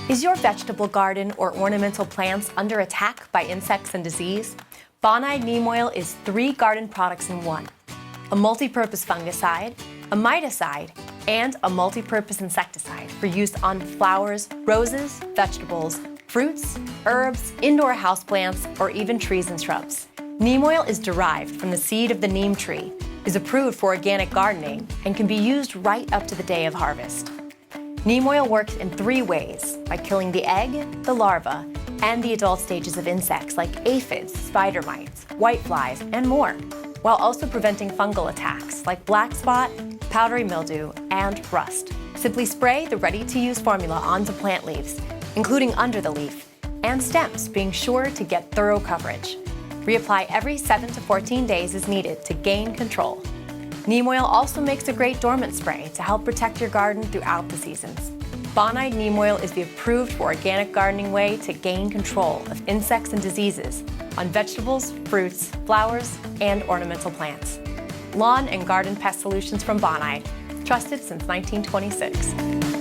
Is your vegetable garden or ornamental plants under attack by insects and disease? Bonide Neem Oil is 3 garden products in one: a multi-purpose fungicide, a miticide, and a multi-purpose insecticide for use on flowers, roses, vegetables, fruits, herbs, indoor houseplants, or even trees and shrubs. Neem oil is derived from the seed of the neem tree, is approved for organic gardening, and can be used right up to the day of harvest. Neem oil works in 3 ways: by killing the egg, the larva, and the adult stages of insects like aphids, spider mites, whiteflies, and more, while also preventing fungal attacks like blackspot, powdery mildew, and rust. Simply spray the ready-to-use formula onto plant leaves, including under the leaf, and stems, being sure to get thorough coverage. Reapply every 7 to 14 days as needed to gain control. Neem oil also makes a great dormant spray to help protect your garden throughout the seasons. Bonide Neem Oil is the approved for organic gardening way to gain control of insects and diseases on vegetables, fruits, flowers, and ornamental plants. Lawn and garden pest solutions from Bonide, trusted since 1926.